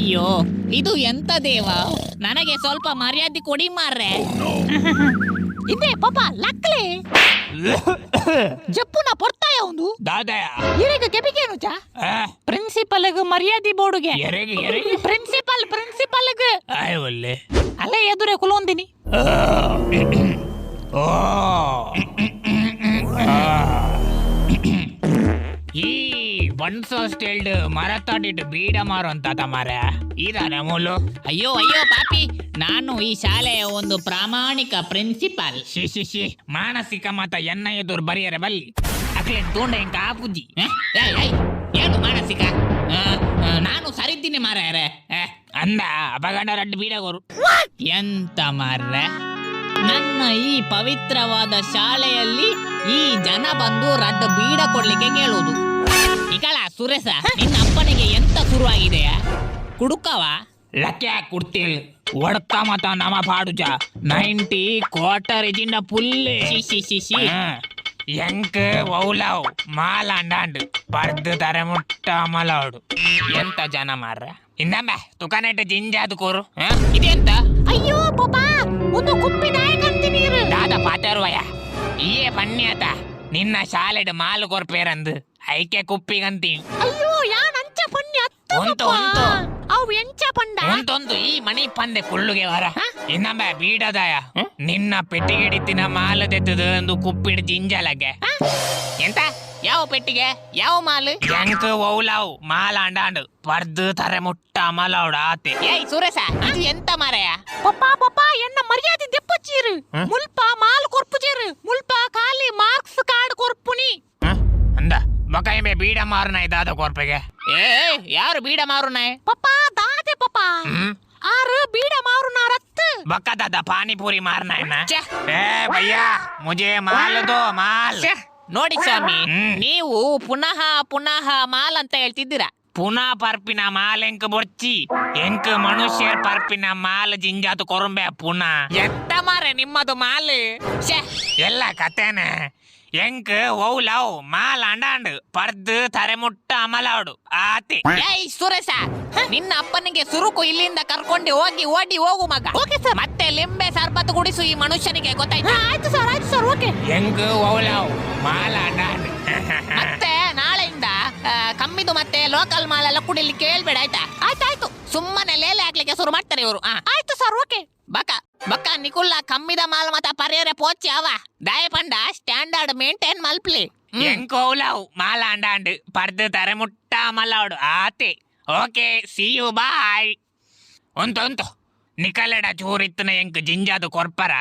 ಅಯ್ಯೋ ಇದು ಎಂತ ದೇವ, ನನಗೆ ಸ್ವಲ್ಪ ಮರ್ಯಾದೆ ಕೊಡಿ ಮಾರ್ರೆ. ಇದೇ ಪಾಪ ಲಕ್ಲೆ ಜಪ್ಪುನ ಪೊರ್ತಾಯ ಒಂದು ದಾದಯ ಇರೆಗ ಕೆಪಿಗೇನು ಚಾ ಪ್ರಿನ್ಸಿಪಲ್ಗೆ ಮರ್ಯಾದೆ ಬೋರ್ಡ್ಗೆ ಎರೆಗೆ ಎರೆಗೆ ಪ್ರಿನ್ಸಿಪಲ್ಗೆ ಆಯ್ ಒಳ್ಳೆ ಅಲ್ಲೇ ಎದುರೇ ಕುಲೊಂದಿನಿ. ಓ ಈ ಬನ್ಸೋ ಸ್ಟೇಲ್ಡ್ ಮರತಾಡಿಟ್ಟು ಬೀಡ ಮಾರು ಅಂತ ಮಾರ ಇದಾನೆ ಮೂಲು. ಅಯ್ಯೋ ಅಯ್ಯೋ ಪಾಪಿ, ನಾನು ಈ ಶಾಲೆಯ ಒಂದು ಪ್ರಾಮಾಣಿಕ ಪ್ರಿನ್ಸಿಪಾಲ್. ಶಿ ಮಾನಸಿಕ ಮತ ಎನ್ನ ಎದುರು ಬರಿಯರೆ ಬಲ್ಲಿ ಅಕ್ಲೆ ತೋಂಡ ಎಂಕ ಆಪುಜಿ. ಏನು ಮಾನಸಿಕ? ನಾನು ಸರಿದ್ದೀನಿ ಮಾರ್ರೆ. ಅಂದ ಅಪಗಂಡ ರಡ್ಡು ಬೀಡಗೋರು ಎಂತ ಮಾರ್ರೆ, ನನ್ನ ಈ ಪವಿತ್ರವಾದ ಶಾಲೆಯಲ್ಲಿ ಈ ಜನ ಬಂದು ರಡ್ಡು ಬೀಡ ಕೊಡ್ಲಿಕ್ಕೆ ಕೇಳುವುದು. ಇಕಳ ಸುರೇಶ, ನಿನ್ನ ಅಪ್ಪನಿಗೆ ಎಂತ ಶುರುವಾಗಿದೆಯ? ಕುಡುಕವ ಲಕ್ಕೆ ಕುಡ್ತೀವಿ ಒಡ್ಕ ಮತ ನಮ ಪಾಡುಜ 90 ಕ್ವಾರ್ಟರ್ ಇಜಿಂದ ಪುಲ್ಲೆ ಶಿಶಿ ಎಂಕ್ ಒವ್ಲವ್ ಮಾಲಾಂಡಾಂಡ್ ಬರ್ದು ತರ ಮುಟ್ಟ ಮಲೋಡು ಎಂತ ಜನ ಮಾರ್ರ. ಇನ್ನೊಮ್ಮೆ ತುಕನೆಟ್ಟ ಜಿಂಜಾದು ಕೋರು ಇದೆಂತ? ಅಯ್ಯೋ ಪಾಪ ಒಂದು ಕುಪ್ಪಿದಾಯ ಕಂತಿ ನೀರು ದಾದ ಪಾತರುವಯ ಈಯೇ ಪಣ್ಯಾತ ನಿನ್ನ ಶಾಲೆಡ್ ಮಾಲು ಕೊರ್ಪೇರಂದು ಐಕೆ ಕುಪ್ಪಿಗಂತಿ. ಅಯ್ಯೋ ಯಾನ್ ಅಂಚ ಪಣ್ಯ ಉಂಟು ಉಂಟು ಅವು ಎಂಚ ಪಂಡ ಉಂಟೊಂದು ಈ ಮಣಿ ಪಂದೆ ಫುಲ್ಲುಗೆ ವರ. ಇನ್ನೊಮ್ಮೆ ಬೀಡದಾಯ ನಿನ್ನ ಪೆಟ್ಟಿಗೆಡಿತಿನ ಮಾಲು ತೆತ್ತದು ಒಂದು ಕುಪ್ಪಿಡ್ ಜಿಂಜಲಗೆ. ಎಂತ? ಯಾವ ಪೆಟ್ಟಿಗೆ, ಯಾವ ಮಾಲು? ಎಂಕ್ ಒವ್ಲವ್ ಮಾಲಾಂಡಾಂಡ್ ಬರ್ದು ತರ ಮುಟ್ಟ ಮಲೌಡ ಆತೆ. ಏಯ್ ಸುರೇಶ, ಇದು ಎಂತ ಮಾರಯ? ಪಪ್ಪ ಎನ್ನ ಮರ್ಯಾದೆ ದೆಪ್ಪಚ್ಚೀರು ಮುಲ್ಪ ಮಾಲ್ ಕೊರ್ಪುಜೇರು ಮುಲ್ಪ ಖಾಲಿ ಮಾರ್ಕ್ಸ್ ಕಾರ್ಡ್ ಕೊರ್ಪುನಿ ಅಂದ ಬಕಾಯಿಮೆ ಬೀಡ ಮಾರನ ಇದಾದ ಕೊರ್ಪೆಗೆ. ಏ ಯಾರು ಬೀಡ ಮಾರುನಾಯ್? ಪಪ್ಪ ದಾದೆ ಪಪ್ಪ ಆರು ಬೀಡ ಮಾರುನ ರತ್ತು ಬಕ್ಕ ದಾದ ಪಾನಿಪುರಿ ಮಾರನ ಏ ಭಯ್ಯಾ ಮುಜೆ ಮಾಲ್ ದೋ ಮಾಲ್. ನೋಡಿ ಸ್ವಾಮಿ, ನೀವು ಪುನಃ ಮಾಲ್ ಅಂತ ಹೇಳ್ತಿದ್ದೀರಾ. ಪುನಃ ಪರ್ಪಿನ ಮಾಲ್ ಎಂಕ್ ಬೊರ್ಚಿ ಎಂಕ್ ಮನುಷ್ಯ ಪರ್ಪಿನ ಮಾಲ್ ಜಿಂಜಾತು ಕೊರಂಬೆ ಪುನಃ ಎಂತ ಮಾರೆ ನಿಮ್ಮದು ಮಾಲ್? ಎಲ್ಲ ಕತೆನೆ ಎಂಕ್ ಒವ್ಲವ್ ಮಾಲ್ ಅಂಡಾಂಡ್ ಪರ್ದು ತರೆ ಮುಟ್ಟ ಅಮಲಾಡು ಆತೆ. ಏಯ್ ಸುರೇಶ, ನಿನ್ನ ಅಪ್ಪನಿಗೆ ಸುರುಕು ಇಲ್ಲಿಂದ ಕರ್ಕೊಂಡು ಓಡಿ ಹೋಗು ಮಗ. ಮತ್ತೆ ಲಿಂಬೆ ಸರ್ಬತ್ತು ಗುಡಿಸು ಈ ಮನುಷ್ಯನಿಗೆ, ಗೊತ್ತಾಯ್ತಾ? ಆಯ್ತು ಸರ್ ಓಕೆ. ಎಂಕ್ ಒವ್ಲವ್ ಮಾಲ್ ಅಂಡಾಂಡ್ ಮತ್ತೆ ನಾಳೆಯಿಂದ ಕಮ್ಮಿದು ಮತ್ತೆ ಲೋಕಲ್ ಮಾಲ್ ಎಲ್ಲ ಕುಡಿಲಿಕ್ಕೆ ಹೇಳ್ಬೇಡ, ಆಯ್ತಾ? ಆಯ್ತಾಯ್ತು. ಸುಮ್ಮನೆ ಲೇಲೆ ಹಾಕ್ಲಿಕ್ಕೆ ಶುರು ಮಾಡ್ತಾರೆ ಇವರು. ಆಯ್ತು ಸರ್ ಓಕೆ. ಬಕ್ಕ ನಿಕುಲ್ಲ ಕಮ್ಮಿದ ಮಾಲ್ ಮತ ಪರಿಯರೆ ಪೋಚಿ ಅವ ದಯ ಪಂಡ ಸ್ಟ್ಯಾಂಡರ್ಡ್ ಮೇಂಟೈನ್ ಮಲ್ಪ್ಲಿ. ಎಂಕ್ ಒವ್ಲವ್ ಮಾಲ್ ಅಂಡಾಂಡ್ ಪರ್ದು ತರೆ ಮುಟ್ಟ ಅಮಲಾಡು ಆತೆ. Okay see you bye. ಉಂಟು ನಿಕಲೆಡ ಚೂರಿತ್ತನ ಎಂಕ್ ಜಿಂಜಾದು ಕೊರ್ಪರ